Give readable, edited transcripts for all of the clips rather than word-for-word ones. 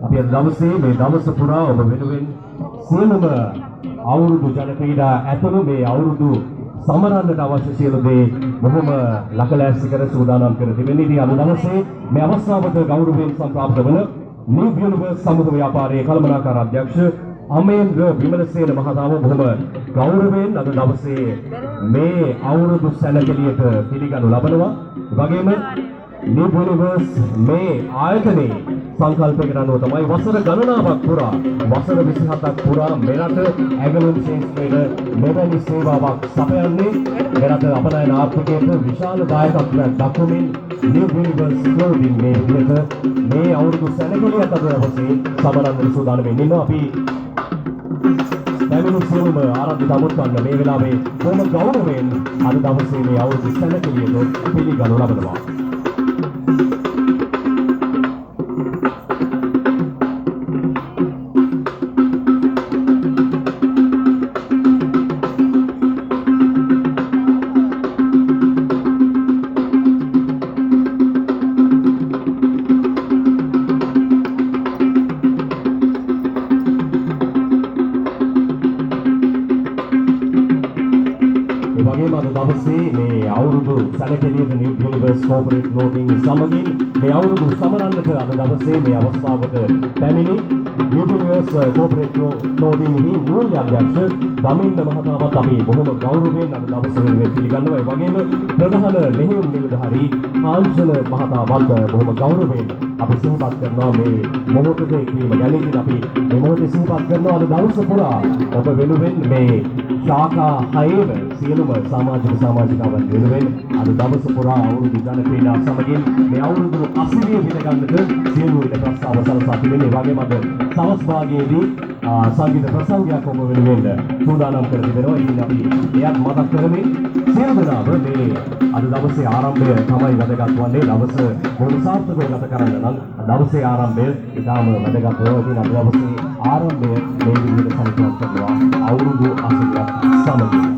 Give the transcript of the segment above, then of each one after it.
අපි අද දවසේ මේ දවස පුරා ඔබ වෙනුවෙන් සියලුම අවුරුදු ජන ක්‍රීඩා ඇතුළු මේ අවුරුදු සමරන්නට අවශ්‍ය සියලු දේ බොහොම ලකලෑස්ති කර සූදානම් කර තිබෙනවා. ඉතින් අද දවසේ මේ අවස්ථාවට ගෞරවයෙන් සම්ප්‍රාප්ත වන නිව් යුනිවර්ස් සමුද ව්‍යාපාරයේ කළමනාකාර අධ්‍යක්ෂ අමේන්ද්‍ර විමලසේන මහතාව බොහොම ගෞරවයෙන් අද දවසේ මේ අවුරුදු සැලකිලියට පිළිගනු ලබනවා. වගේම නිව් යුනිවර්ස් මේ ආයතනයේ සංකල්පයකට අනුව තමයි වසර ගණනාවක් පුරා වසර 27ක් පුරා මෙරට ඇගලුම් ශේෂ්ත්‍රයේ මෙවැනි සේවාවක් සපයන්නේ. මෙරට අපනයන ආර්ථිකයට විශාල දායකත්වයක් දක්වමින් නිව් යුනිවර්ස් ක්ලෝදින් මේ විදිහට මේ අවුරුදු සැලකිලියට අද දවසේ සමරන්න සූදානම් වෙනවා. අපි දැනුම් සියලුම ආරම්භ දමුත්වන්න මේ වෙලාවේ බොහොම ගෞරවයෙන් අද දවසේ මේ අවුරුදු සැලකිලියට පිළිගනු ලබනවා. මේ අවුරුදු සැලකිලියට නිව් යුනිවර්ස් කෝපරේට් නෝටින් සමගින් මේ අවුරුදු සමරන්නට අද දවසේ මේ අවස්ථාවට පැමිණි නිව් යුනිවර්ස් කෝපරේට් නෝටින්හි මූල්‍ය අධ්‍යක්ෂ දමින්ද මහතාවත් අපි බොහොම ගෞරවයෙන් අද දවසේ පිළිගන්නවා. ඒ වගේම ප්‍රධාන මෙහෙයුම් නිලධාරී ආංශල මහතාවත් බොහොම ගෞරවයෙන් අපි සිහිපත් කරනවා මේ මොහොතේ කීම ගැන. ඉතින් අපි මේ මොහොතේ සිහිපත් කරනවා අද දවස පුරා ඔබ වෙනුවෙන් මේ ශාඛා 6ව සියලුම සමාජිකවන් වෙනුවෙන් අද දවස පුරා අවුරුදු ජන ක්‍රීඩා සමගින් මේ අවුරුදු 80 පිළිගන්නට සියලු විට ප්‍රස්තාව සලසා තිබෙනවා. ඒ වගේම අද සවස් භාගයේදී සංගීත ප්‍රසංගයක් ඔබ වෙනුවෙන් සූදානම් කර තිබෙනවා. ඉතින් අපි එයත් මතක් කරමින් සියලු දෙනාම මේ අද දවසේ ආරම්භය තමයි වැදගත් වන්නේ. දවස බොහොම සාර්ථකව ගත කරන්න නම් දවසේ ආරම්භය ඉතාම වැදගත් වෙනවා. ඉතින් අද දවසේ ආරම්භය මේ විදිහට සැලකුම් කරනවා අවුරුදු 80ක් සමගින්.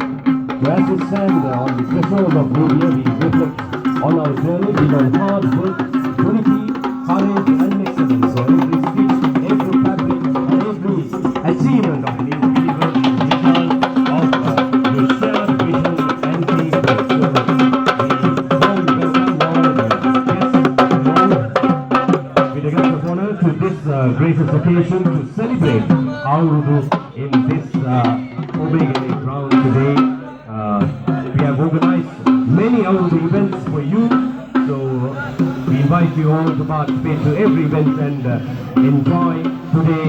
As we stand on the threshold of new year, we reflect on our journey, we learn hard work, unity, courage and excellence. So every speech, every fabric and every achievement of an individual is a result of your shared vision and faith. So we warm welcome all the guests with a great honor to this gracious occasion to celebrate Aurudu in this Obegele ground today. We have organized many Aurudu events for you, so we invite you all to participate to every event and enjoy today